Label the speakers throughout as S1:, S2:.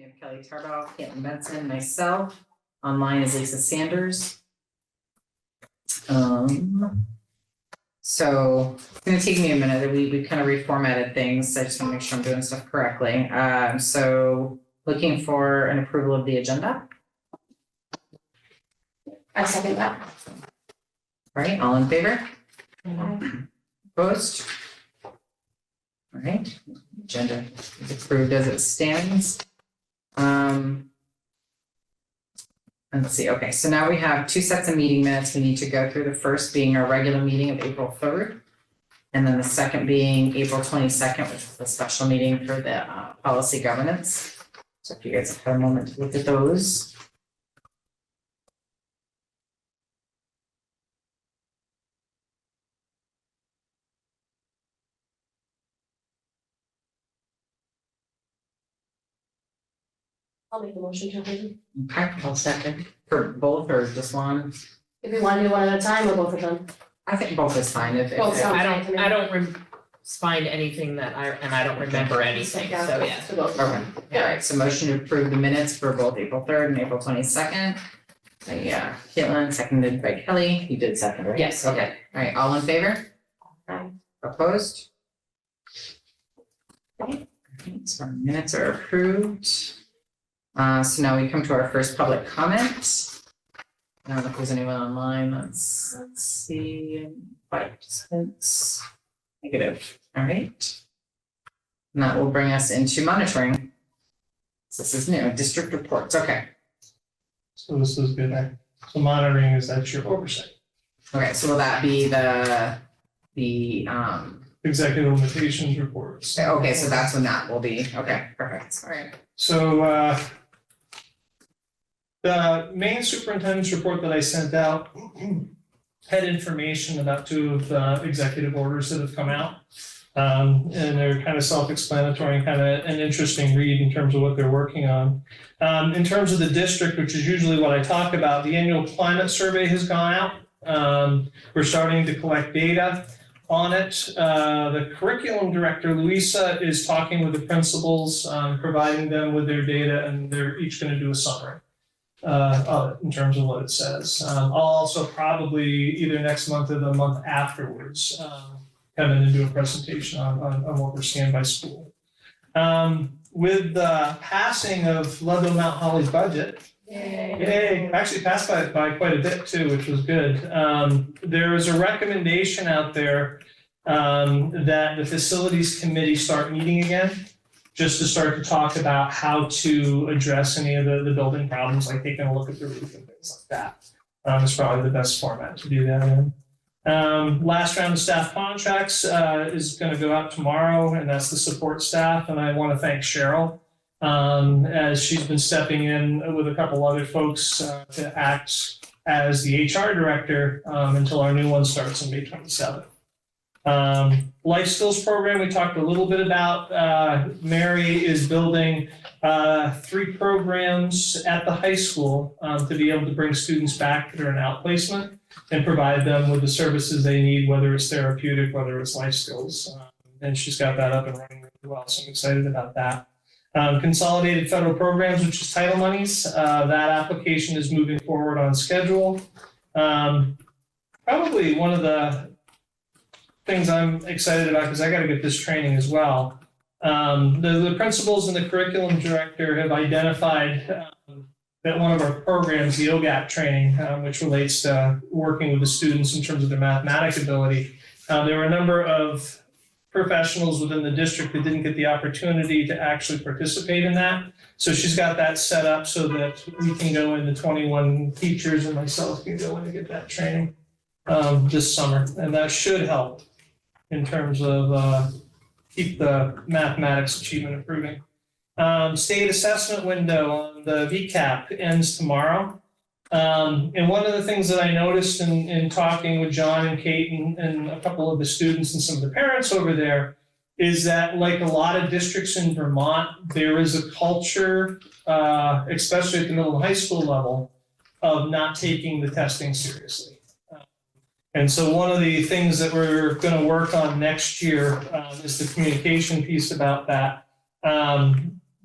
S1: have Kelly Tarbell, Caitlin Benson, myself. Online is Lisa Sanders. So it's gonna take me a minute. We kind of reformatted things. So I just want to make sure I'm doing stuff correctly. So looking for an approval of the agenda.
S2: I second that.
S1: All right, all in favor? Opposed? All right, agenda is approved as it stands. And let's see, okay, so now we have two sets of meeting minutes we need to go through. The first being our regular meeting of April 3rd. And then the second being April 22nd, which was the special meeting for the policy governance. So if you guys have a moment to look at those.
S2: I'll make the motion to approve.
S1: Okay, I'll second. For both or just one?
S2: If we want to do one at a time or both of them.
S1: I think both is fine. If
S2: Both sound-
S3: I don't find anything that I don't remember anything, so yeah.
S2: So both of
S1: Okay,
S2: them.
S1: all right, so motion to approve the minutes for both April 3rd and April 22nd. Yeah, Caitlin, seconded by Kelly. You did second, right?
S3: Yes.
S1: Okay, all right, all in favor?
S2: Aye.
S1: Opposed? Okay, so our minutes are approved. So now we come to our first public comment. I don't know if there's anyone online. Let's see. Participants. Negative. All right. And that will bring us into monitoring. So this is new. District reports. Okay.
S4: So this is good. So monitoring is that's your oversight.
S1: Okay. So will that be the
S4: Executive limitations reports.
S1: okay. So that's when that will be. Okay. Perfect. All right.
S4: So the main superintendent's report that I sent out had information about two of the executive orders that have come out. And they're kind of self-explanatory and kind of an interesting read in terms of what they're working on. In terms of the district, which is usually what I talk about, the annual climate survey has gone out. We're starting to collect data on it. The curriculum director, Louisa, is talking with the principals, providing them with their data, and they're each going to do a summary of it in terms of what it says. I'll also probably either next month or the month afterwards come in and do a presentation on what we're seeing by school. With the passing of Ludlow Mount Holly's budget, yay, actually passed by quite a bit too, which was good. There is a recommendation out there that the facilities committee start meeting again, just to start to talk about how to address any of the building problems, like taking a look at the roof and things like that. It's probably the best format to do that in. Last round of staff contracts is going to go out tomorrow, and that's the support staff. And I want to thank Cheryl, as she's been stepping in with a couple other folks to act as the HR director until our new one starts on May 27th. Life skills program, we talked a little bit about. Mary is building 3 programs at the high school to be able to bring students back that are in outplacement and provide them with the services they need, whether it's therapeutic, whether it's life skills. And she's got that up and running really well, so I'm excited about that. Consolidated federal programs, which is title monies. That application is moving forward on schedule. Probably one of the things I'm excited about, because I got to get this training as well. The principals and the curriculum director have identified that one of our programs, the OGAP training, which relates to working with the students in terms of their mathematic ability. There were a number of professionals within the district that didn't get the opportunity to actually participate in that. So she's got that set up so that we can go in, the 21 teachers and myself can go in and get that training this summer. And that should help in terms of keep the mathematics achievement improving. State assessment window on the VCAP ends tomorrow. And one of the things that I noticed in talking with John and Kate and a couple of the students and some of the parents over there is that, like a lot of districts in Vermont, there is a culture, especially at the middle and high school level, of not taking the testing seriously. And so one of the things that we're going to work on next year is the communication piece about that.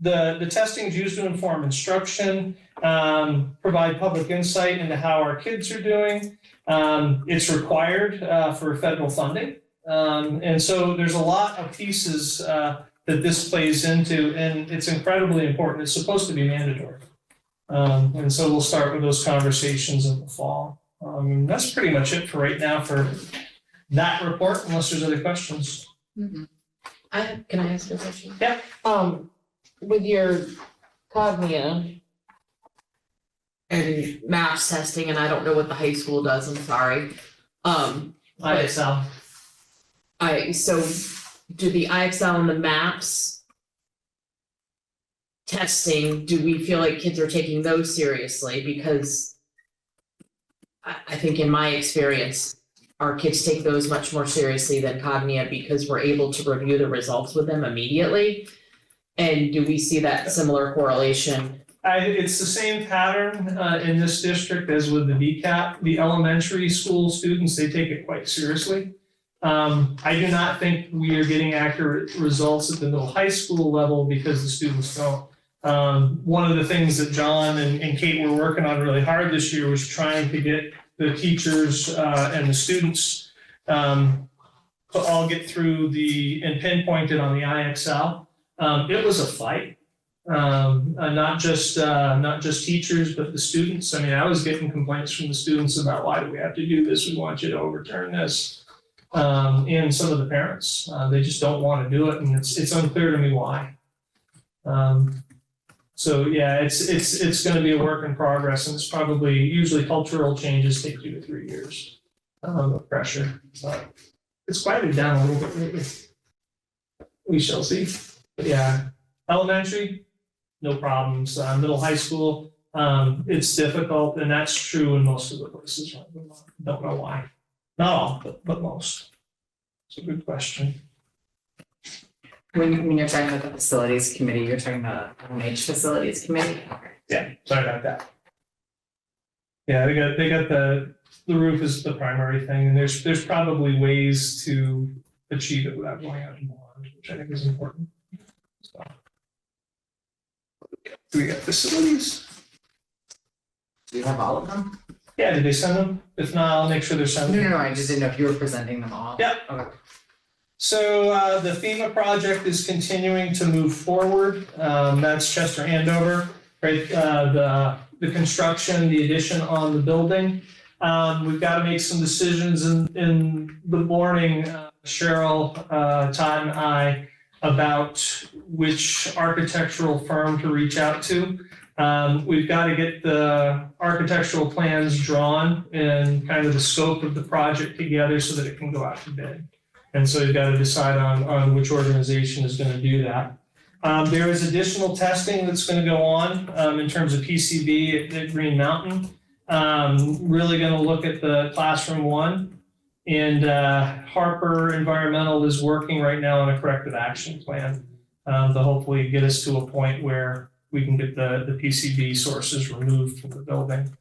S4: the testing is used to inform instruction, provide public insight into how our kids are doing. It's required for federal funding. And so there's a lot of pieces that this plays into, and it's incredibly important. It's supposed to be mandatory. And so we'll start with those conversations in the fall. That's pretty much it for right now for that report, unless there's other questions.
S1: Mhm.
S3: Can I ask you a question?
S4: Yeah.
S3: With your cognia and math testing, and I don't know what the high school does, I'm sorry.
S4: IXL.
S3: So do the IXL and the MAPS testing, do we feel like kids are taking those seriously? Because I think in my experience, our kids take those much more seriously than cognia because we're able to review the results with them immediately. And do we see that similar correlation?
S4: It's the same pattern in this district as with the VCAP. The elementary school students, they take it quite seriously. I do not think we are getting accurate results at the middle high school level because the students don't. One of the things that John and Kate were working on really hard this year was trying to get the teachers and the students to all get through and pinpointed on the IXL. It was a fight. Not just teachers, but the students. I mean, I was getting complaints from the students about, why do we have to do this? We want you to overturn this. And some of the parents, they just don't want to do it, and it's unclear to me why. So yeah, it's going to be a work in progress, and it's probably, usually cultural changes take 2 to 3 years of pressure. But it's quieted down a little bit lately. We shall see. But yeah, elementary, no problems. Middle high school, it's difficult, and that's true in most of the places. Don't know why. Not all, but most. It's a good question.
S1: When you're talking about the facilities committee, you're talking about MH facilities committee?
S4: Yeah, sorry about that. Yeah, they got the roof is the primary thing, and there's probably ways to achieve it without going out in bond, which I think is important. So. Do we got facilities?
S1: Do you have all of them?
S4: Yeah, did they send them? If not, I'll make sure they're sent.
S1: No, I just didn't know if you were presenting them all.
S4: Yeah.
S1: Okay.
S4: So the FEMA project is continuing to move forward. That's Chester Andover, right? The construction, the addition on the building. We've got to make some decisions in the morning. Cheryl, Todd, and I about which architectural firm to reach out to. We've got to get the architectural plans drawn and kind of the scope of the project together so that it can go out to bid. And so you've got to decide on which organization is going to do that. There is additional testing that's going to go on in terms of PCB at Green Mountain. Really going to look at the classroom 1. And Harper Environmental is working right now on a corrective action plan to hopefully get us to a point where we can get the PCB sources removed from the building.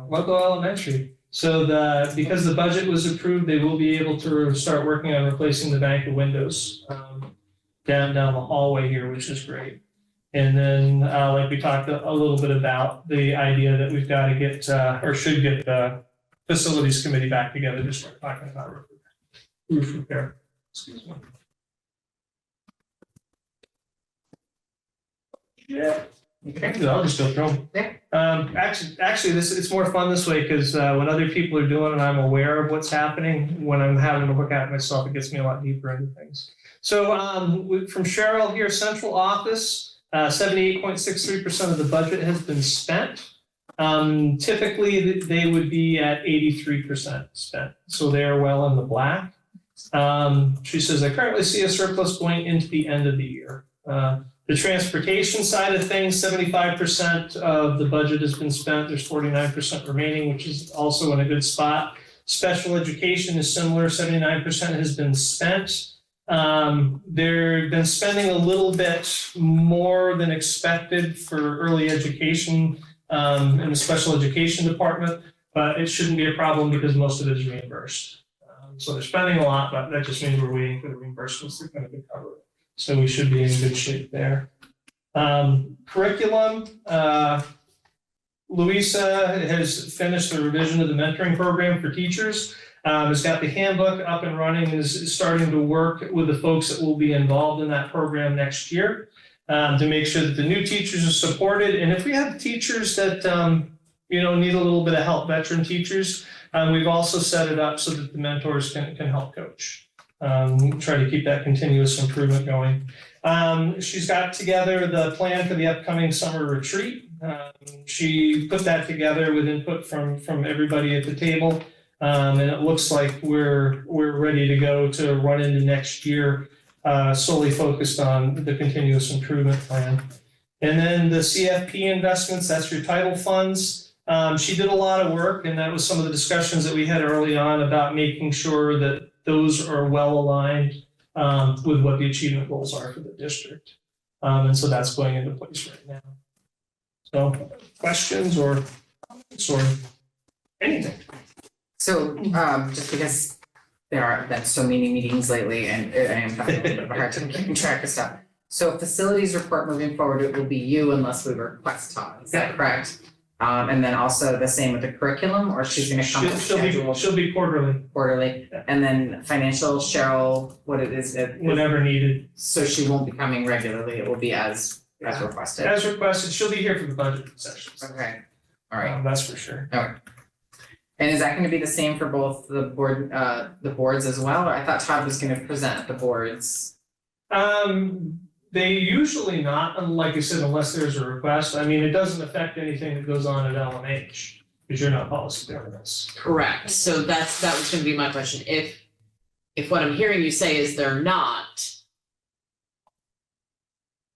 S4: Local elementary. So because the budget was approved, they will be able to start working on replacing the bank of windows down the hallway here, which is great. And then, like we talked a little bit about, the idea that we've got to get or should get the facilities committee back together to start talking about roof repair. Excuse me. Yeah. Okay, I'll just go through them.
S1: Yeah.
S4: Actually, it's more fun this way because when other people are doing it, I'm aware of what's happening. When I'm having to look at it myself, it gets me a lot deeper into things. So from Cheryl here, central office, 78.63% of the budget has been spent. Typically, they would be at 83% spent, so they are well in the black. She says, I currently see a surplus going into the end of the year. The transportation side of things, 75% of the budget has been spent. There's 49% remaining, which is also in a good spot. Special education is similar, 79% has been spent. They've been spending a little bit more than expected for early education in the special education department, but it shouldn't be a problem because most of it is reimbursed. So they're spending a lot, but that just means we're waiting for the reimbursements. They're going to cover it. So we should be in good shape there. Curriculum, Louisa has finished the revision of the mentoring program for teachers. Has got the handbook up and running, is starting to work with the folks that will be involved in that program next year to make sure that the new teachers are supported. And if we have teachers that need a little bit of help, veteran teachers, we've also set it up so that the mentors can help coach. Try to keep that continuous improvement going. She's got together the plan for the upcoming summer retreat. She put that together with input from everybody at the table. And it looks like we're ready to go to run into next year, solely focused on the continuous improvement plan. And then the CFP investments, that's your title funds. She did a lot of work, and that was some of the discussions that we had early on about making sure that those are well aligned with what the achievement goals are for the district. And so that's going into place right now. So questions or anything?
S1: So, just because there are been so many meetings lately and I am having a little bit of a hard time keeping track of stuff. So facilities report moving forward, it will be you unless we request Todd, is that correct? And then also the same with the curriculum, or she's gonna come with schedule
S4: She'll be quarterly,
S1: quarterly?
S4: Yeah.
S1: And then financial, Cheryl, what it is,
S4: whenever needed.
S1: so she won't be coming regularly, it will be as requested?
S4: As requested, she'll be here for the budget sessions.
S1: Okay, all right.
S4: That's for sure.
S1: And is that gonna be the same for both the board, the boards as well? Or I thought Todd was gonna present at the boards.
S4: They usually not, like I said, unless there's a request. I mean, it doesn't affect anything that goes on at LMH, because you're not policy governance.
S3: Correct, so that was gonna be my question, if what I'm hearing you say is they're not.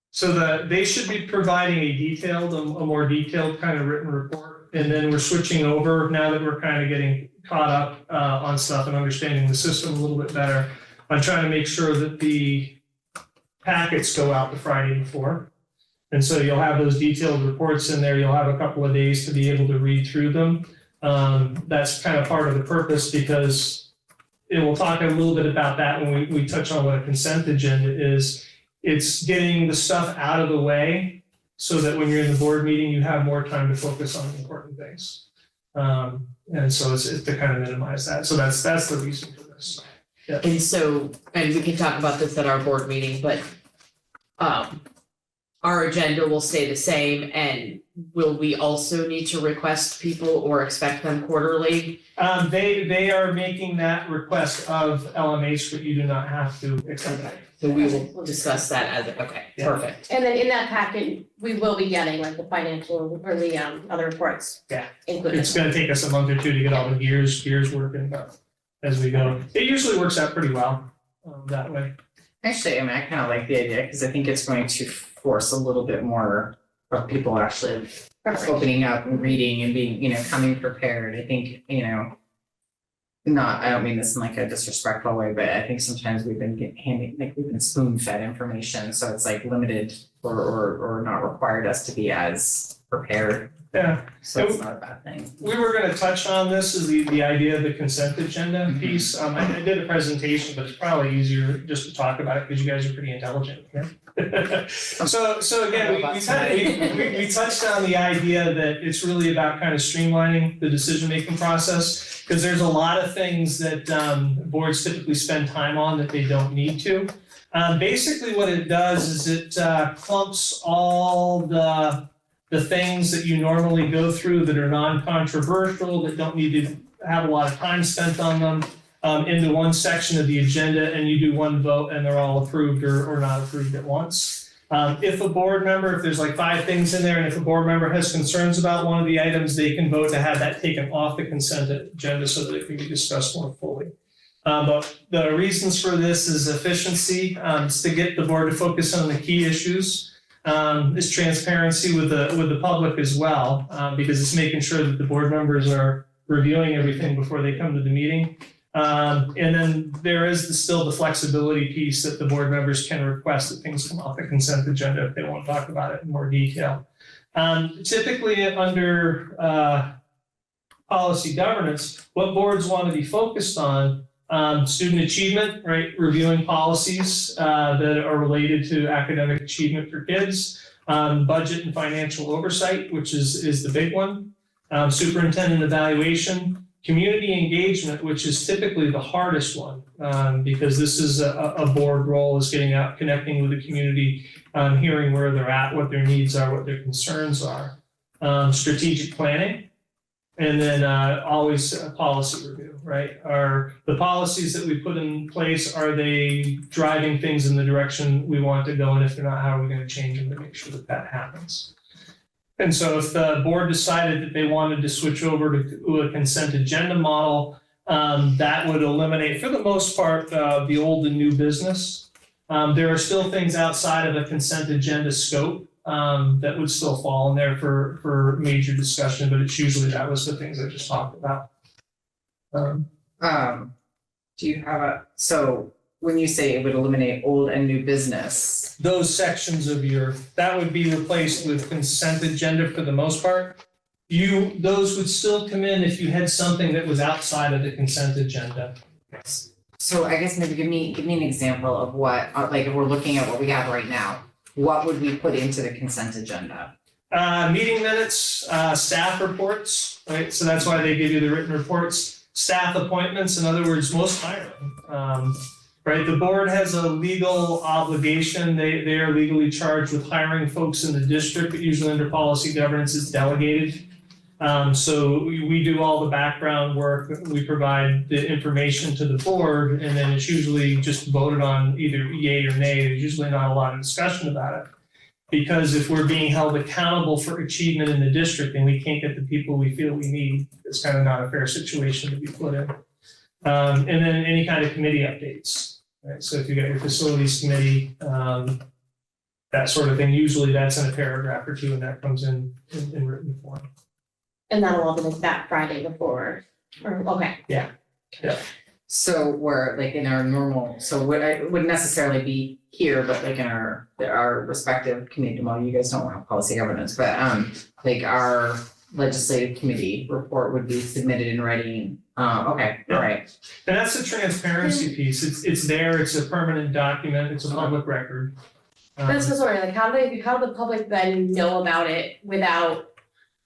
S4: So they should be providing a more detailed kind of written report. And then we're switching over, now that we're kind of getting caught up on stuff and understanding the system a little bit better. I'm trying to make sure that the packets go out the Friday before. And so you'll have those detailed reports in there. You'll have a couple of days to be able to read through them. That's kind of part of the purpose, because we'll talk a little bit about that when we touch on what a consent agenda is. It's getting the stuff out of the way so that when you're in the board meeting, you have more time to focus on important things. And so it's to kind of minimize that. So that's the reason for this. Yeah.
S3: And so, and we can talk about this at our board meeting, but our agenda will stay the same, and will we also need to request people or expect them quarterly?
S4: They are making that request of LMH, but you do not have to accept that.
S3: So we will discuss that as, okay,
S4: Yeah.
S3: perfect.
S2: And then in that packet, we will be getting like the financial or the other reports.
S4: Yeah.
S2: Included.
S4: It's gonna take us a month or two to get all the gears working as we go. It usually works out pretty well that way.
S1: Actually, I mean, I kind of like the idea, because I think it's going to force a little bit more of people actually
S2: Perfect.
S1: opening up and reading and being, coming prepared. I think, I don't mean this in like a disrespectful way, but I think sometimes we've been we've been spoon-fed information, so it's like limited or not required us to be as prepared.
S4: Yeah.
S1: So it's not a bad thing.
S4: We were gonna touch on this, is the idea of the consent agenda piece. I did a presentation, but it's probably easier just to talk about it because you guys are pretty intelligent. Yeah? So again, we touched on the idea that it's really about kind of streamlining the decision-making process, because there's a lot of things that boards typically spend time on that they don't need to. Basically what it does is it clumps all the things that you normally go through that are non-controversial, that don't need to have a lot of time spent on them, into one section of the agenda, and you do one vote and they're all approved or not approved at once. If a board member, if there's like 5 things in there, and if a board member has concerns about one of the items, they can vote to have that taken off the consent agenda so that it can be discussed more fully. But the reasons for this is efficiency, it's to get the board to focus on the key issues. Is transparency with the public as well, because it's making sure that the board members are reviewing everything before they come to the meeting. And then there is still the flexibility piece that the board members can request that things come off the consent agenda if they want to talk about it in more detail. Typically under policy governance, what boards want to be focused on Student achievement, right, reviewing policies that are related to academic achievement for kids. Budget and financial oversight, which is the big one. Superintendent evaluation, community engagement, which is typically the hardest one, because this is a board role, is getting out, connecting with the community, hearing where they're at, what their needs are, what their concerns are. Strategic planning, and then always a policy review, right? Are the policies that we put in place, are they driving things in the direction we want to go? And if they're not, how are we going to change them to make sure that that happens? And so if the board decided that they wanted to switch over to a consent agenda model, that would eliminate, for the most part, the old and new business. There are still things outside of a consent agenda scope that would still fall in there for major discussion, but it's usually that was the things I just talked about.
S1: Do you have so when you say it would eliminate old and new business?
S4: Those sections of that would be replaced with consent agenda for the most part. Those would still come in if you had something that was outside of the consent agenda.
S1: So I guess maybe give me an example of what, like if we're looking at what we have right now, what would we put into the consent agenda?
S4: Meeting minutes, staff reports, right? So that's why they give you the written reports. Staff appointments, in other words, most hiring. Right, the board has a legal obligation. They are legally charged with hiring folks in the district, but usually under policy governance is delegated. So we do all the background work, we provide the information to the board, and then it's usually just voted on either yay or nay. There's usually not a lot of discussion about it. Because if we're being held accountable for achievement in the district and we can't get the people we feel we need, it's kind of not a fair situation to be put in. And then any kind of committee updates, right? So if you got your facilities committee, that sort of thing, usually that's in a paragraph or two and that comes in written form.
S2: And that'll all be like that Friday before, or, okay.
S1: So we're like in our normal, so it wouldn't necessarily be here, but like in our respective committee, well, you guys don't want policy governance, but like our legislative committee report would be submitted in writing. Okay, all right.
S4: And that's the transparency piece. It's there, it's a permanent document, it's a public record.
S2: That's what's wondering, like, how do the public then know about it without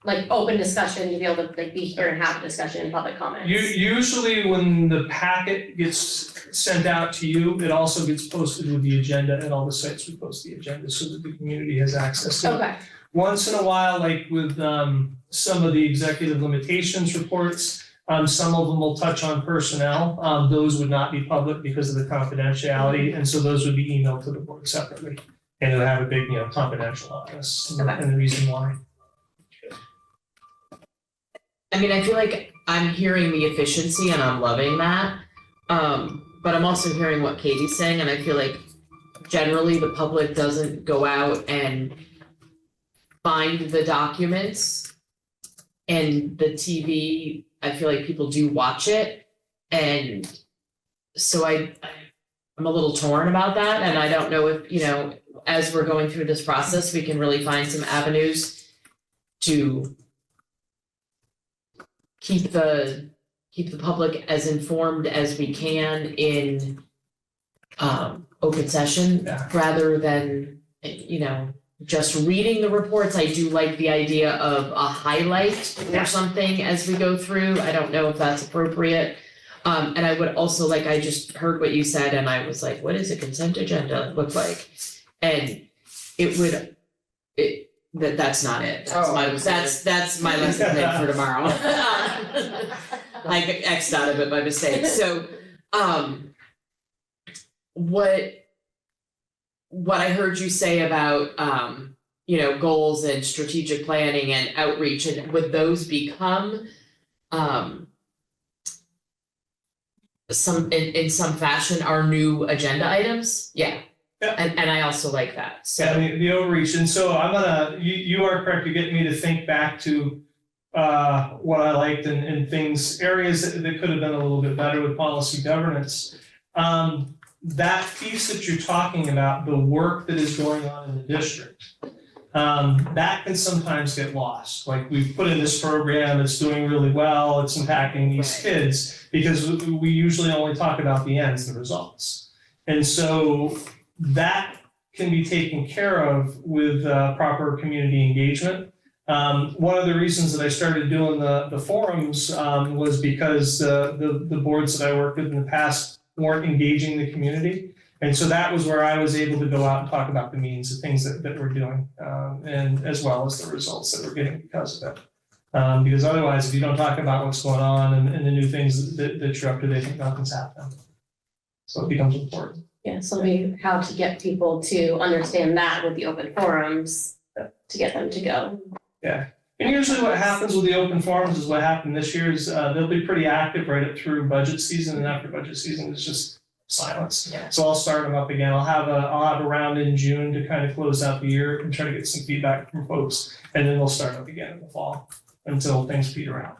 S2: like open discussion to be able to like be here and have a discussion and public comments?
S4: Usually when the packet gets sent out to you, it also gets posted with the agenda at all the sites we post the agenda so that the community has access to it.
S2: Okay,
S4: Once in a while, like with some of the executive limitations reports, some of them will touch on personnel. Those would not be public because of the confidentiality, and so those would be emailed to the board separately. And it'll have a big, confidential on this, and the reason why.
S3: I mean, I feel like I'm hearing the efficiency and I'm loving that. But I'm also hearing what Katie's saying, and I feel like generally the public doesn't go out and find the documents. And the TV, I feel like people do watch it. And so I'm a little torn about that. And I don't know if, as we're going through this process, we can really find some avenues to keep the public as informed as we can in open session, rather than just reading the reports. I do like the idea of a highlight or something as we go through. I don't know if that's appropriate. And I would also I just heard what you said and I was like, what does a consent agenda look like? And that's not it. That's my lesson plan for tomorrow. I X'd out of it by mistake. So, what I heard you say about, goals and strategic planning and outreach, and would those become, in some fashion our new agenda items? Yeah. And I also like that, so.
S4: Yeah, the overreach, and so you are correct to get me to think back to what I liked and things, areas that could have been a little bit better with policy governance. That piece that you're talking about, the work that is going on in the district, that can sometimes get lost. Like we've put in this program, it's doing really well, it's impacting these
S3: Right.
S4: kids, because we usually only talk about the ends, the results. And so that can be taken care of with proper community engagement. One of the reasons that I started doing the forums was because the boards that I worked with in the past weren't engaging the community. And so that was where I was able to go out and talk about the means, the things that we're doing, and as well as the results that we're getting because of it. Because otherwise, if you don't talk about what's going on and the new things that you're up to, they think nothing's happening. So it becomes important.
S2: Yeah, so maybe how to get people to understand that with the open forums, to get them to go.
S4: Yeah, and usually what happens with the open forums is what happened this year is they'll be pretty active right up through budget season, and after budget season, it's just silence.
S3: Yeah.
S4: So I'll start them up again. I'll have a round in June to kind of close out the year and try to get some feedback from folks, and then we'll start up again in the fall until things peter out.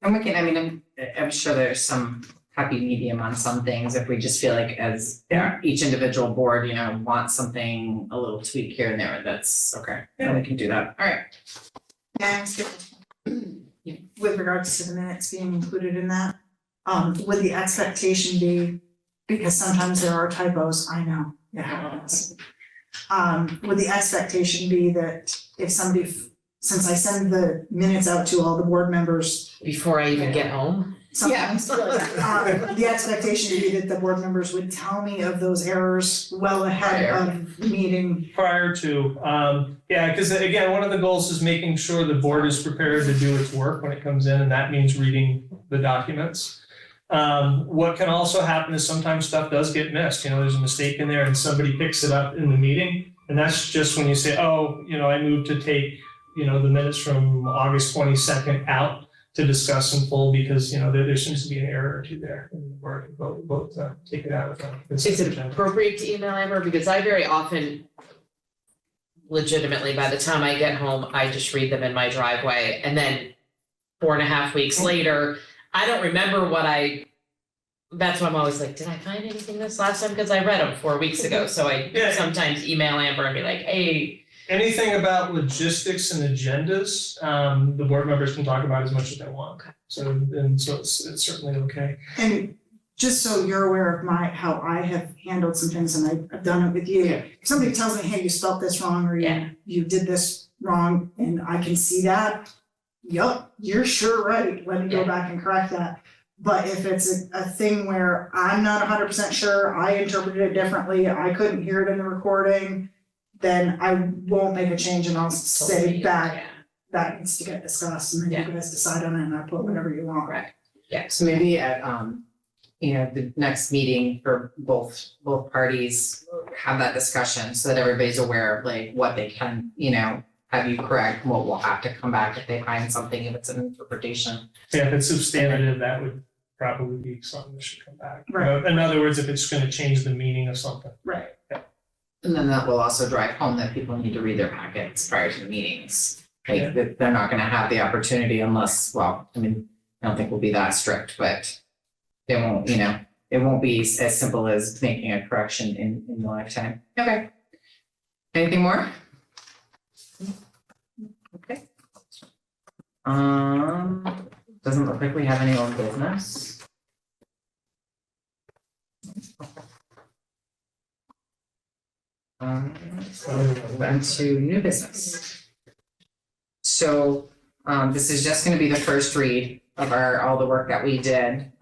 S1: And we can, I mean, I'm sure there's some happy medium on some things, if we just feel like as each individual board, you know, wants something, a little tweak here and there, that's okay, then we can do that, all right.
S5: Can I ask you, with regards to the minutes being included in that, would the expectation be, because sometimes there are typos, I know, it happens. Would the expectation be that if somebody, since I send the minutes out to all the board members
S3: Before I even get home.
S5: sometimes, the expectation would be that the board members would tell me of those errors well ahead of the meeting?
S4: Prior to, yeah, because again, one of the goals is making sure the board is prepared to do its work when it comes in, and that means reading the documents. What can also happen is sometimes stuff does get missed, you know, there's a mistake in there and somebody picks it up in the meeting. And that's just when you say, oh, you know, I moved to take, you know, the minutes from August 22nd out to discuss in full because, you know, there seems to be an error or two there. And we're both take it out of the.
S3: Is it appropriate to email Amber? Because I very often, legitimately, by the time I get home, I just read them in my driveway. And then 4.5 weeks later, I don't remember that's why I'm always like, did I find anything this last time? Because I read them 4 weeks ago. So I
S4: Yeah.
S3: sometimes email Amber and be like, hey.
S4: Anything about logistics and agendas, the board members can talk about as much as they want.
S3: Okay.
S4: So it's certainly okay.
S5: And just so you're aware of how I have handled some things, and I've done it with you.
S4: Yeah.
S5: If somebody tells me, hey, you spelled this wrong, or
S3: Yeah.
S5: you did this wrong, and I can see that, yup, you're sure right, let me go
S3: Yeah.
S5: back and correct that. But if it's a thing where I'm not 100% sure, I interpreted it differently, I couldn't hear it in the recording, then I won't make a change and I'll say that needs to get discussed, and then you guys decide on it, and I put whatever you want.
S3: Right.
S1: So maybe at, you know, the next meeting for both parties, have that discussion so that everybody's aware of like what they can, you know, have you correct, what will have to come back if they find something, if it's an interpretation.
S4: Yeah, if it's substantive, that would probably be something that should come back.
S5: Right.
S4: In other words, if it's gonna change the meaning of something.
S5: Right.
S1: And then that will also drive home that people need to read their packets prior to the meetings. Like, that they're not gonna have the opportunity unless, well, I mean, I don't think we'll be that strict, but they won't, you know, it won't be as simple as making a correction in the lifetime. Okay. Anything more? Okay. Doesn't look like we have any old business. Then to new business. So, this is just gonna be the first read of all the work that we did.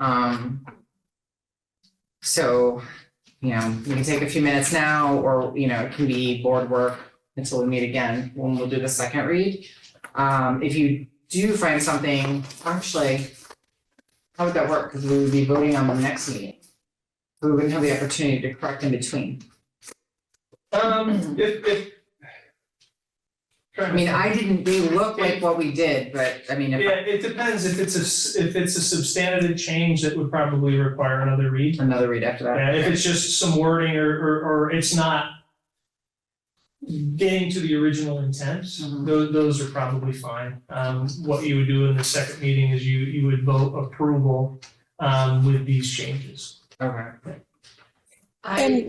S1: So, you know, we can take a few minutes now, or, you know, it can be board work until we meet again, when we'll do the second read. If you do find something, actually, how would that work? Because we would be voting on the next meeting. We wouldn't have the opportunity to correct in between.
S4: If.
S1: I mean, they look like what we did, but I mean,
S4: Yeah, it depends. If it's a substantive change, that would probably require another read.
S1: another read after that.
S4: Yeah, if it's just some wording or it's not getting to the original intent,
S1: Mhm.
S4: those are probably fine. What you would do in the second meeting is you would vote approval with these changes.
S1: Okay.
S3: I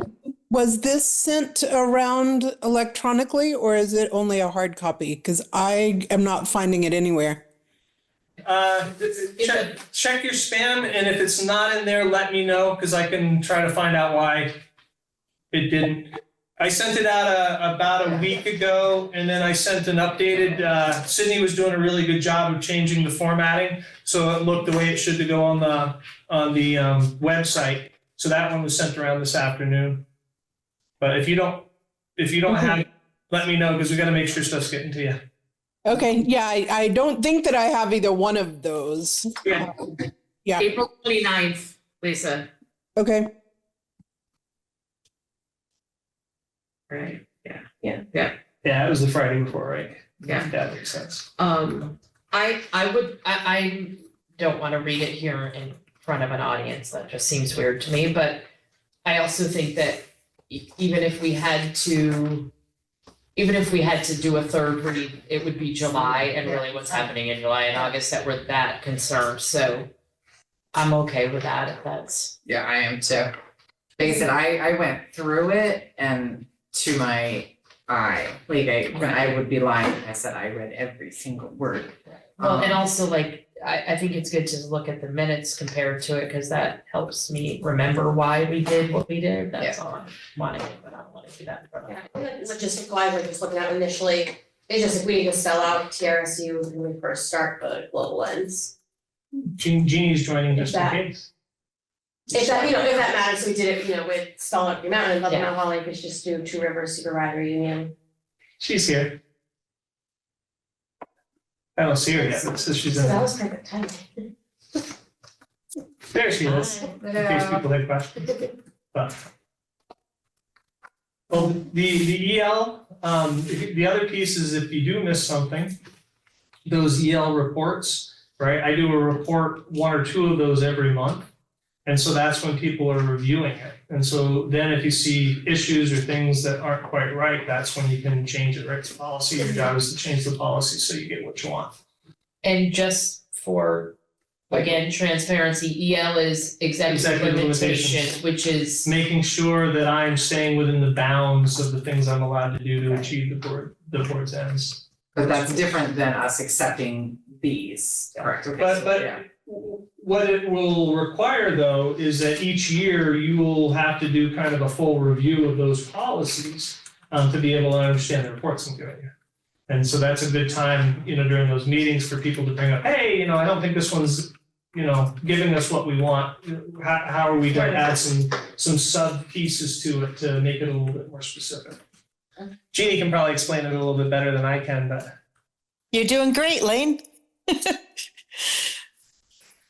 S6: Was this sent around electronically or is it only a hard copy? Because I am not finding it anywhere.
S4: Check your spam, and if it's not in there, let me know, because I can try to find out why it didn't. I sent it out about a week ago, and then I sent an updated, Sydney was doing a really good job of changing the formatting, so it looked the way it should to go on the website. So that one was sent around this afternoon. But if you don't have it, let me know, because we gotta make sure stuff's getting to you.
S6: Okay, yeah, I don't think that I have either one of those.
S4: Yeah.
S6: Yeah,
S3: April 29th, Lisa.
S6: okay.
S3: Right, yeah.
S4: Yeah, it was the Friday before, right?
S3: Yeah.
S4: That makes sense.
S3: I don't wanna read it here in front of an audience, that just seems weird to me, but I also think that even if we had to do a third read, it would be July, and really what's happening in July and August that we're that concerned, so I'm okay with that if that's.
S1: Yeah, I am too. Like I said, I went through it and to my eye, like I would be lying if I said I read every single word.
S3: Well, and also like, I think it's good to look at the minutes compared to it, cause that helps me remember why we did what we did, that's all I'm wanting, but I don't wanna do that in front of.
S2: Yeah, I think logistical, I was just looking at initially, it's just if we need to spell out TRSU when we first start the global lens.
S4: Jeannie's joining just in
S2: That-
S4: case.
S2: If that, if that matters, we did it, with spell out your mountain, Level Mount Holly, we should just do Two Rivers Supervisory Union.
S4: She's here. I don't see her yet, it says she's
S2: So that
S4: in.
S2: was perfect timing.
S4: There she is, in case people had questions. But. Well, the EL, the other piece is if you do miss something, those EL reports, right? I do a report, one or two of those every month. And so that's when people are reviewing it. And so then if you see issues or things that aren't quite right, that's when you can change it, right? It's policy, your job is to change the policy so you get what you want.
S3: And just for, again, transparency, EL is executive
S4: Executive
S3: limitation,
S4: limitations.
S3: which is,
S4: Making sure that I'm staying within the bounds of the things I'm allowed to do to achieve the board's ends.
S1: But that's different than us accepting these, correct? Okay,
S4: But-
S1: so,
S4: but-
S1: yeah.
S4: What it will require, though, is that each year you will have to do kind of a full review of those policies to be able to understand the reports I'm giving you. And so that's a good time, during those meetings for people to bring up, hey, I don't think this one's, giving us what we want. How are we gonna add some sub pieces to it to make it a little bit more specific? Jeannie can probably explain it a little bit better than I can, but.
S6: You're doing great, Lane.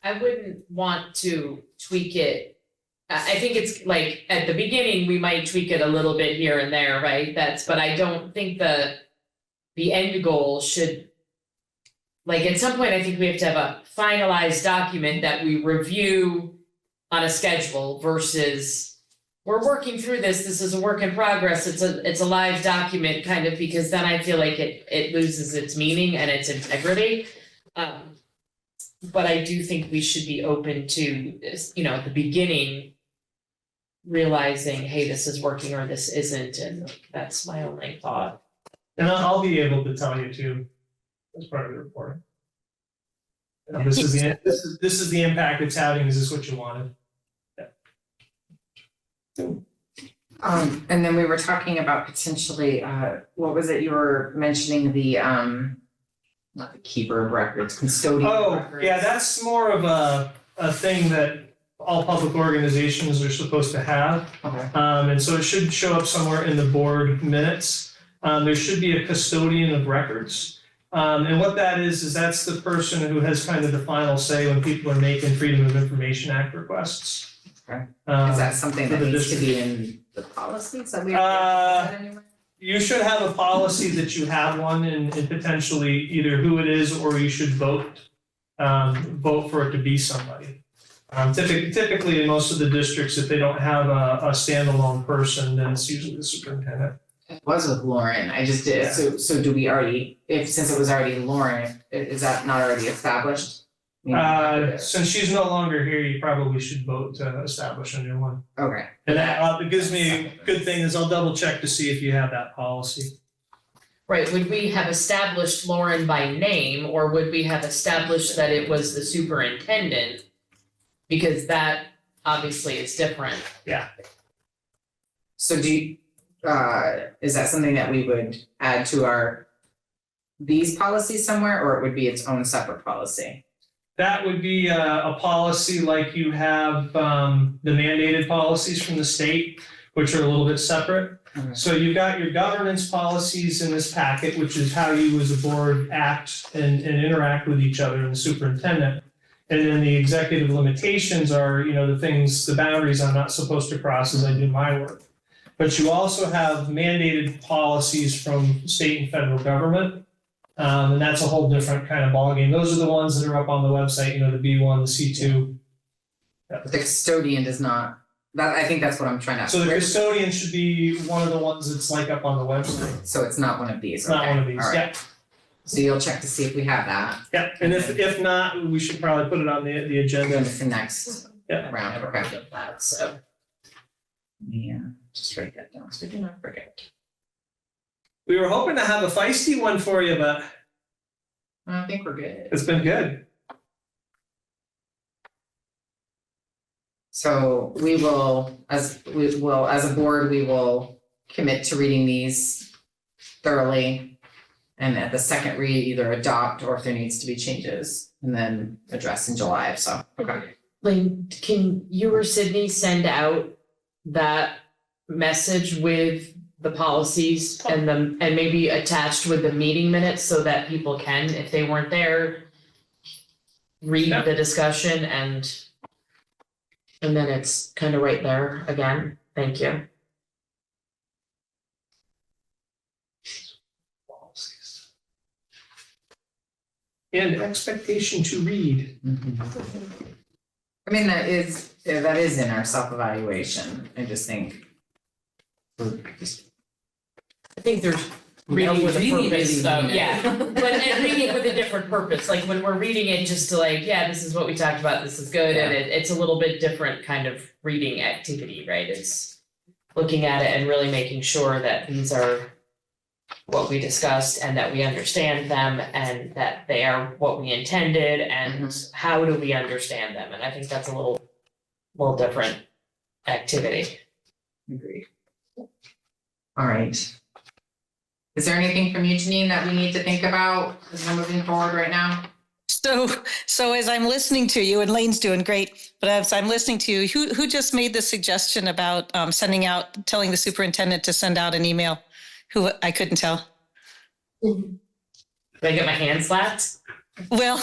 S3: I wouldn't want to tweak it. I think it's like, at the beginning, we might tweak it a little bit here and there, right? But I don't think the end goal should, like, at some point, I think we have to have a finalized document that we review on a schedule versus we're working through this is a work in progress, it's a live document kind of, because then I feel like it loses its meaning and its integrity. But I do think we should be open to this, at the beginning, realizing, hey, this is working or this isn't, and that's my only thought.
S4: And I'll be able to tell you too, as part of the reporting. This is the impact it's having, is this what you wanted?
S1: And then we were talking about potentially, what was it, you were mentioning the, not the keeper of records, custodian of records.
S4: Oh, yeah, that's more of a thing that all public organizations are supposed to have.
S1: Okay.
S4: And so it should show up somewhere in the board minutes. There should be a custodian of records. And what that is that's the person who has kind of the final say when people are making Freedom of Information Act requests.
S1: Okay. Is that something that
S4: for the
S1: needs to
S4: district.
S1: be in the policies that we?
S4: You should have a policy that you have one and potentially either who it is or you should vote for it to be somebody. Typically in most of the districts, if they don't have a standalone person, then it's usually the superintendent.
S1: It was with Lauren, I just did, so do we already, since it was already Lauren, is that not already established?
S4: Since she's no longer here, you probably should vote to establish a new one.
S1: Okay,
S4: And that, it gives me, a good thing is I'll double check to see if you have that policy.
S3: Right, would we have established Lauren by name, or would we have established that it was the superintendent? Because that obviously is different.
S1: so do you, is that something that we would add to these policies somewhere, or it would be its own separate policy?
S4: That would be a policy like you have the mandated policies from the state, which are a little bit separate.
S1: Okay.
S4: So you've got your governance policies in this packet, which is how you as a board act and interact with each other and the superintendent. And then the executive limitations are, the things, the boundaries I'm not supposed to cross as I do my work. But you also have mandated policies from state and federal government. And that's a whole different kind of ballgame. Those are the ones that are up on the website, the B1, the C2.
S1: The custodian does not, I think that's what I'm trying to.
S4: So the custodian should be one of the ones that's like up on the website.
S1: So it's not one of these,
S4: It's not one of
S1: okay,
S4: these,
S1: all right.
S4: yeah.
S1: So you'll check to see if we have that,
S4: Yeah, and if not, we should probably put it on the
S1: go
S4: agenda.
S1: into the next
S4: Yeah.
S1: round, okay.
S3: Of that, so.
S1: Yeah, just write that down, so we do not forget.
S4: We were hoping to have a feisty one for you, but
S1: I think we're good.
S4: it's been good.
S1: So we will, as a board, we will commit to reading these thoroughly. And at the second read, either adopt or if there needs to be changes, and then address in July, so, okay.
S3: Lane, can you or Sydney send out that message with the policies and maybe attached with the meeting minutes so that people can, if they weren't there, read
S4: Yeah.
S3: the discussion and then it's kind of right there again. Thank you.
S4: And expectation to read.
S1: I mean, that is in our self-evaluation, I just think. We're just
S3: I think there's reading with a purpose though, yeah. And reading with a different purpose, like when we're reading it just to this is what we talked about, this is good, and it's a little bit different kind of reading activity, right? It's looking at it and really making sure that these are what we discussed and that we understand them and that they are what we intended and how do we understand them, and I think that's a little different activity.
S1: Agreed. All right. Is there anything from you, Janine, that we need to think about as we're moving forward right now?
S7: So as I'm listening to you, and Lane's doing great, but as I'm listening to you, who just made the suggestion about telling the superintendent to send out an email? Who, I couldn't tell.
S3: Did I get my hand slapped?
S7: Well,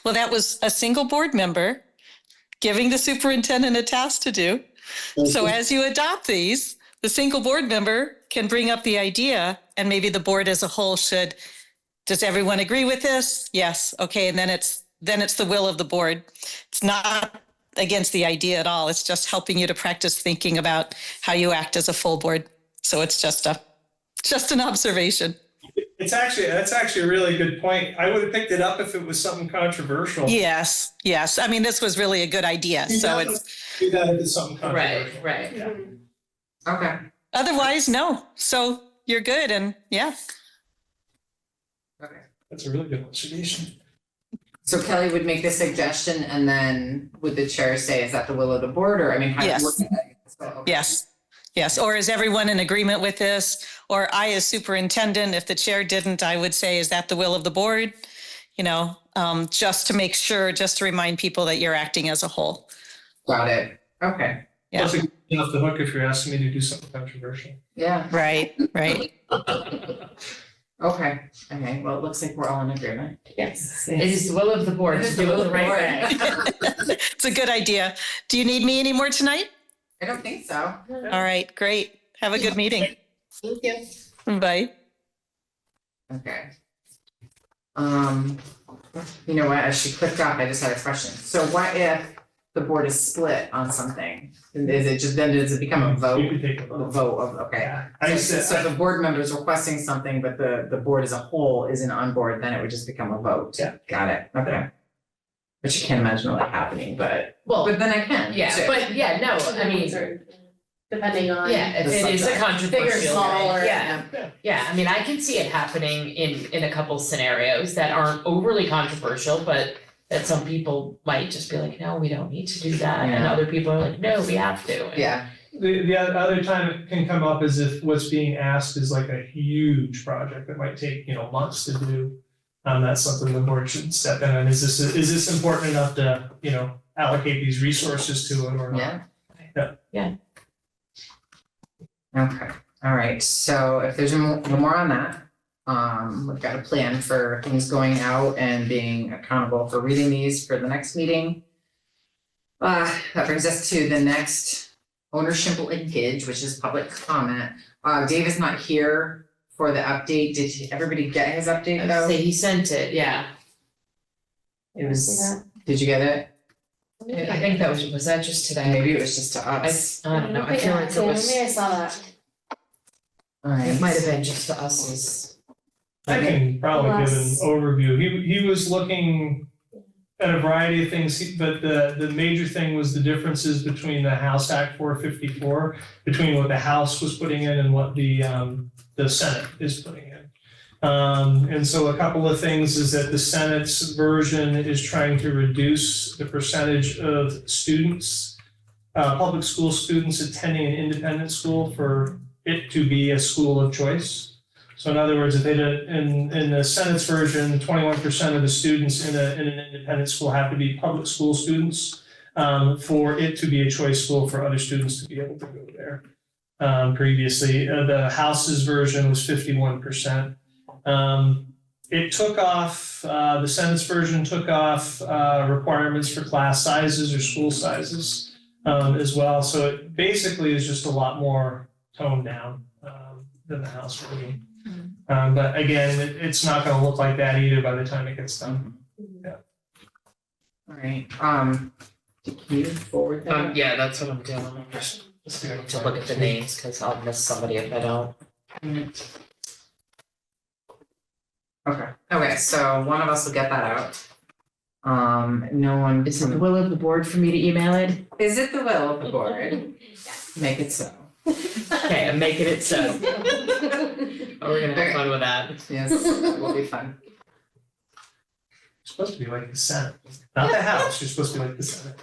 S7: that was a single board member giving the superintendent a task to do. So as you adopt these, the single board member can bring up the idea, and maybe the board as a whole should, does everyone agree with this? Yes, okay, and then it's the will of the board. It's not against the idea at all. It's just helping you to practice thinking about how you act as a full board. So it's just an observation.
S4: That's actually a really good point. I would have picked it up if it was something controversial.
S7: Yes. I mean, this was really a good idea. So it's
S4: Do that if it's something controversial.
S3: Right.
S4: Yeah.
S1: Okay.
S7: otherwise, no. So you're good. And yeah.
S1: Okay.
S4: That's a really good observation.
S1: So Kelly would make the suggestion, and then would the chair say, is that the will of the board, or I mean, how do you
S7: Yes.
S1: work that? So, okay.
S7: Yes. Or is everyone in agreement with this? Or I, as superintendent, if the chair didn't, I would say, is that the will of the board? Just to make sure, just to remind people that you're acting as a whole.
S1: Got it. Okay.
S7: Yeah.
S4: Plus, you off the hook if you're asking me to do something controversial.
S1: Yeah.
S7: Right.
S1: Okay. Well, it looks like we're all in agreement.
S3: Yes, it is the will of the board
S1: It
S3: to
S1: is the
S3: do
S1: will
S3: it
S1: of
S3: the
S1: the
S3: right
S1: board.
S3: way.
S7: It's a good idea. Do you need me any more tonight?
S1: I don't think so.
S7: All right, great. Have a good meeting.
S1: Thank you.
S7: Bye.
S1: Okay. You know what, as she clicked off, I just had a question. So what if the board is split on something? Does it become a vote?
S4: You can take a
S1: A
S4: vote.
S1: vote of, okay.
S4: Yeah. I
S1: So
S4: said,
S1: if the board member's requesting something, but the board as a whole isn't on board, then it would just become a vote.
S4: Yeah.
S1: Got it, okay. which I can't imagine really happening, but
S3: Well,
S1: then I can,
S3: yeah,
S1: too.
S3: but yeah, no, I mean,
S2: Depending on.
S3: yeah, if
S1: the
S3: it is a
S1: subject.
S3: controversial,
S2: Bigger, smaller.
S3: yeah. Yeah, I mean, I can see it happening in a couple scenarios that aren't overly controversial, but that some people might just be like, no, we don't need to do that, and
S1: Yeah.
S3: other people are like, no, we have to. And-
S1: Yeah,
S4: The other time it can come up is if what's being asked is like a huge project that might take, months to do. That's something the board should step in, and is this important enough to, allocate these resources to it or not?
S1: yeah. Okay, all right, so if there's no more on that, we've got a plan for things going out and being accountable for reading these for the next meeting. That brings us to the next ownership linkage, which is public comment. Dave is not here for the update. Did everybody get his update
S3: I would
S1: though?
S3: say he sent it, yeah.
S1: It was, did you get it?
S3: I think that was that just today?
S1: Maybe it was just to us.
S3: I don't know, I feel like it was,
S2: Maybe I saw that.
S1: All right.
S3: it might have been just to us as.
S4: I can probably give an overview. He was looking at a variety of things, but the major thing was the differences between the House Act 454, between what the House was putting in and what the Senate is putting in. And so a couple of things is that the Senate's version is trying to reduce the percentage of students, public school students attending an independent school for it to be a school of choice. So in other words, if they did, in the Senate's version, 21% of the students in an independent school have to be public school students for it to be a choice school for other students to be able to go there. Previously, the House's version was 51%. It took off, the Senate's version took off requirements for class sizes or school sizes as well. So it basically is just a lot more toned down than the House version. But again, it's not gonna look like that either by the time it gets done.
S1: All right, can you forward that?
S3: Yeah, that's what I'm doing, I'm just to look at the names, cause I'll miss somebody if I don't.
S1: Okay, so one of us will get that out. No one.
S3: Is it the will of the board for me to email it?
S1: Is it the will of the board? Make it so.
S3: Okay, I'm making it so. Oh, we're gonna have fun with that.
S1: Yes, it will be fun.
S4: It's supposed to be like the Senate, not the House, you're supposed to be like the Senate.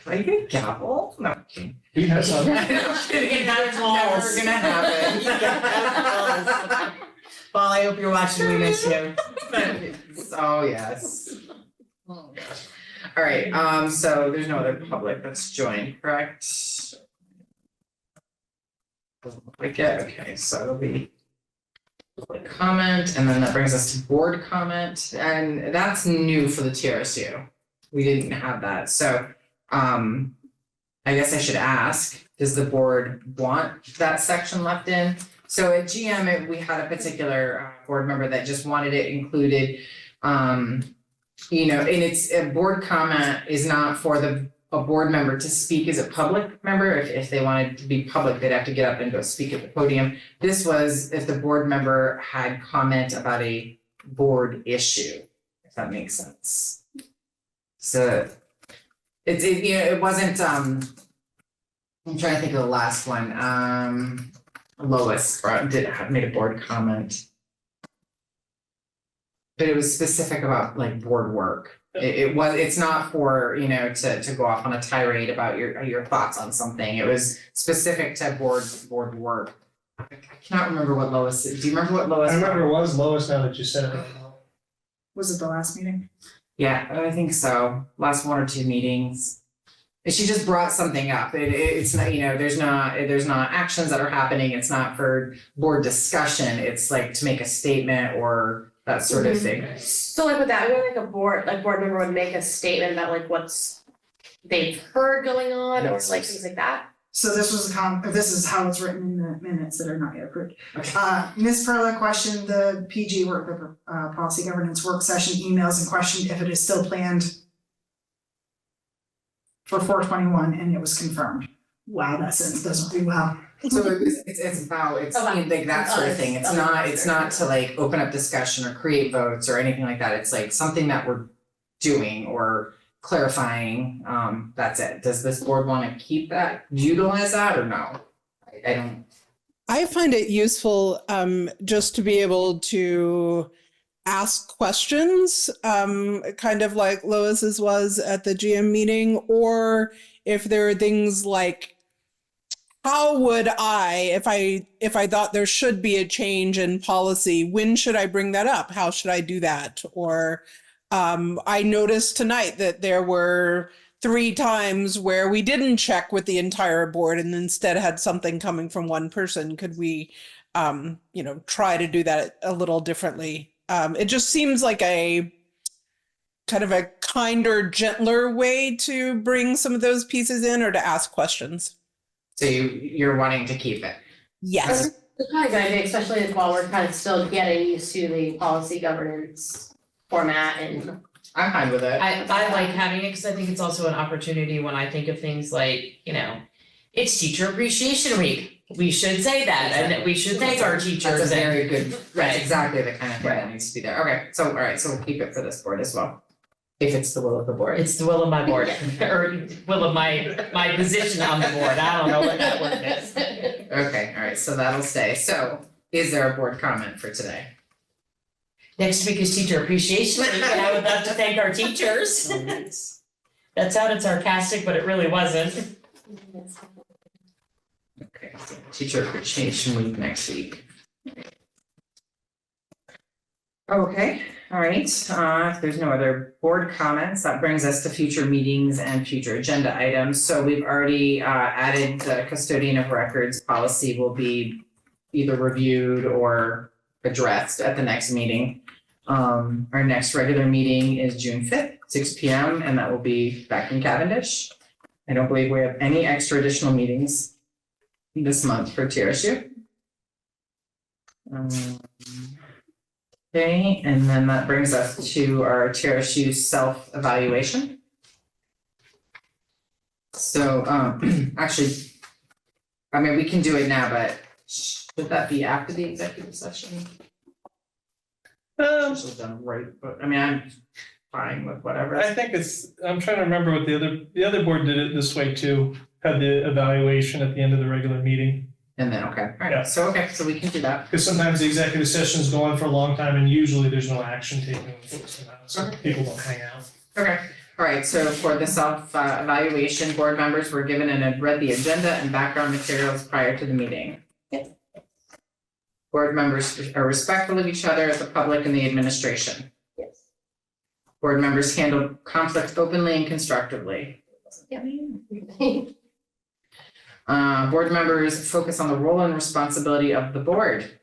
S1: Can I get a gavel? No.
S4: He has a.
S1: I'm kidding. Never gonna happen.
S3: Paul, I hope you're watching, we miss you.
S1: Oh, yes. Oh, gosh. All right, so there's no other public that's joined, correct? Okay, so it'll be public comment, and then that brings us to board comment, and that's new for the TRSU. We didn't have that, so, I guess I should ask, does the board want that section left in? So at GM, we had a particular board member that just wanted it included. And it's a board comment is not for a board member to speak as a public member. If they wanted to be public, they'd have to get up and go speak at the podium. This was if the board member had comment about a board issue, if that makes sense. So it wasn't, I'm trying to think of the last one. Lois made a board comment. But it was specific about like board work. It's not for, to go off on a tirade about your thoughts on something. It was specific to board work. I cannot remember what Lois, do you remember what Lois?
S4: I remember it was Lois now that you said it.
S5: Was it the last meeting?
S1: Yeah, I think so. Last one or two meetings. And she just brought something up. It's not, there's not actions that are happening. It's not for board discussion. It's like to make a statement or that sort of thing.
S2: So like with that, maybe like board member would make a statement about like what's they've heard going on or like things like that.
S5: So this was this is how it's written in the minutes that are not yet approved.
S1: Okay.
S5: Ms. Perla questioned the PG work, policy governance work session emails and questioned if it is still planned for 4/21, and it was confirmed. Wow, that sentence doesn't read well.
S1: So it's about, like that sort of thing. It's not to like open up discussion or create votes or anything like that. It's like something that we're doing or clarifying, that's it. Does this board wanna keep that, utilize that or no? I don't,
S6: I find it useful just to be able to ask questions, kind of like Lois's was at the GM meeting, or if there are things like, how would I, if I thought there should be a change in policy, when should I bring that up? How should I do that? Or I noticed tonight that there were 3 times where we didn't check with the entire board and instead had something coming from one person. Could we, try to do that a little differently? It just seems like a kind of a kinder, gentler way to bring some of those pieces in or to ask questions.
S1: so you're wanting to keep it?
S6: Yes.
S2: It's kind of good idea, especially while we're kind of still getting used to the policy governance format and.
S1: I'm fine with it.
S3: I like having it because I think it's also an opportunity when I think of things like, it's Teacher Appreciation Week. We should say that and we should thank our teachers.
S1: That's a very good, that's
S3: Right.
S1: exactly the kind of thing that needs to be there. Okay, so, all right, so we'll keep it for this board as well. If it's the will of the board.
S3: It's the will of my board, or will of my position on the board. I don't know what that word is.
S1: Okay, all right, so that'll stay. So is there a board comment for today?
S3: Next week is Teacher Appreciation Week, and I would love to thank our teachers. That sounded sarcastic, but it really wasn't.
S1: Okay, so Teacher Appreciation Week next week. Okay, all right, if there's no other board comments, that brings us to future meetings and future agenda items. So we've already added the custodian of records policy will be either reviewed or addressed at the next meeting. Our next regular meeting is June 5th, 6 p.m., and that will be back in Cavendish. I don't believe we have any extra additional meetings this month for TRSU. Okay, and then that brings us to our TRSU self-evaluation. So, actually, I mean, we can do it now, but should that be after the executive session? This was done right, but I mean, I'm fine with whatever.
S4: I think I'm trying to remember what the other board did it this way too, had the evaluation at the end of the regular meeting.
S1: And then, okay, all
S4: Yeah.
S1: right, so, okay, so we can do that.
S4: Because sometimes the executive sessions go on for a long time and usually there's no action taken, so people don't hang out.
S1: Okay, all right, so for the self-evaluation, board members were given and had read the agenda and background materials prior to the meeting. Board members are respectful of each other, the public, and the administration.
S2: Yes.
S1: Board members handle conflict openly and constructively. Board members focus on the role and responsibility of the board.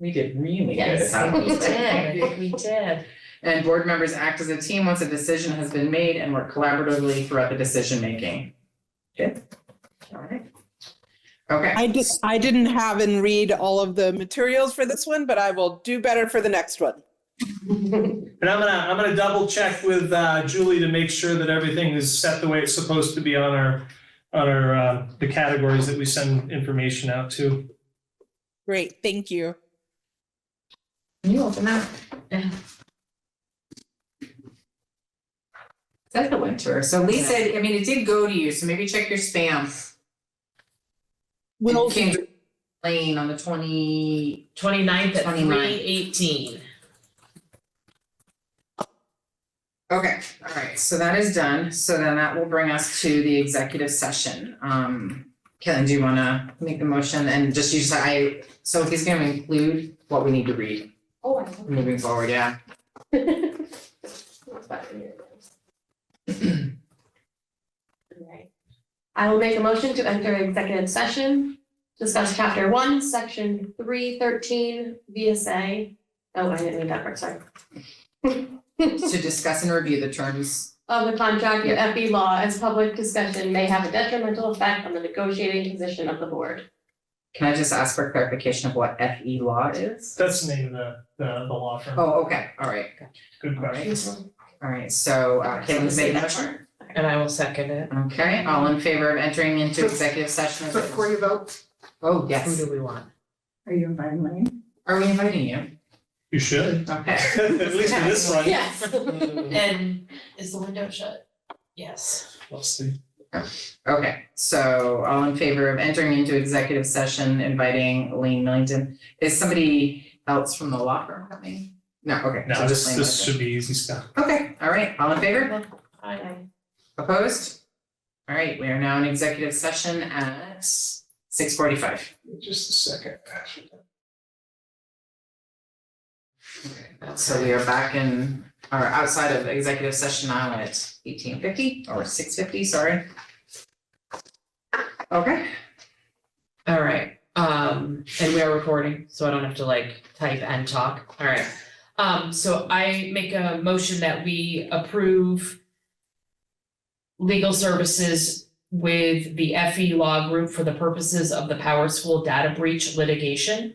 S1: We did really good at that.
S3: We did.
S1: And board members act as a team once a decision has been made and work collaboratively throughout the decision making. Good. All right. Okay.
S6: I didn't have and read all of the materials for this one, but I will do better for the next one.
S4: And I'm gonna double check with Julie to make sure that everything is set the way it's supposed to be on our the categories that we send information out to.
S6: Great, thank you.
S1: Can you open that? That's the winter. So Lisa, I mean, it did go to you, so maybe check your spam.
S6: Will
S1: It came to Lane on the 29th
S3: 29th at
S1: 29th.
S3: 3:18.
S1: Okay, all right, so that is done. So then that will bring us to the executive session. Kelly, do you wanna make the motion and just use so he's gonna include what we need to read
S2: Oh, I know.
S1: moving forward, yeah.
S2: Alright. I will make a motion to enter executive session, discuss chapter 1, section 313 VSA. Oh, I didn't read that part, sorry.
S1: To discuss and review the terms.
S2: Of the contract with FE law as public discussion may have a detrimental effect on the negotiating position of the board.
S1: Can I just ask for clarification of what FE law is?
S4: That's the name of the law firm.
S1: Oh, okay, all right,
S4: Good question.
S1: all right, so Caitlin's made a motion.
S3: And I will second it.
S1: Okay, all in favor of entering into executive session?
S5: So before you vote,
S1: Oh,
S3: Who
S1: yes.
S3: do we want?
S5: are you inviting me?
S1: Are we inviting you?
S4: You should,
S1: Okay.
S4: at least for this one.
S2: Yes.
S3: And is the window shut? Yes.
S4: We'll see.
S1: Okay, so all in favor of entering into executive session, inviting Elaine Millington, is somebody else from the law firm coming? No, okay.
S4: No,
S1: so just Elaine
S4: this
S1: Millington.
S4: should be easy stuff.
S1: Okay, all right, all in favor?
S2: Aye.
S1: Opposed? All right, we are now in executive session at 6:45.
S4: Just a second.
S1: So we are back in, or outside of executive session now at 18:50 or 6:50, sorry. Okay,
S3: All right, and we are recording, so I don't have to like type and talk. All right. So I make a motion that we approve legal services with the FE Law Group for the purposes of the Power School data breach litigation.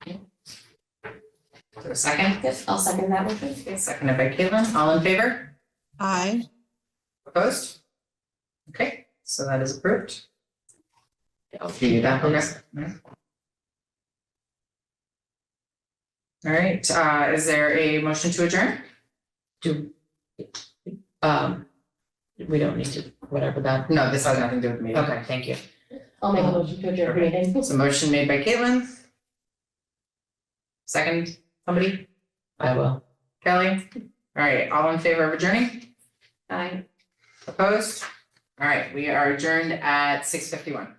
S1: is there a second?
S2: Yes, I'll second that motion.
S1: Okay, seconded by Caitlin, all in favor?
S6: Aye.
S1: Opposed? Okay, so that is approved. Do you that, progress? All right, is there a motion to adjourn?
S3: We don't need to, whatever that,
S1: No, this has nothing to do with the meeting.
S3: okay, thank you.
S2: I'll make a motion to adjourn the meeting.
S1: So motion made by Caitlin. Second, somebody?
S3: I will.
S1: Kelly? All right, all in favor of adjourning?
S2: Aye.
S1: Opposed? All right, we are adjourned at 6:51.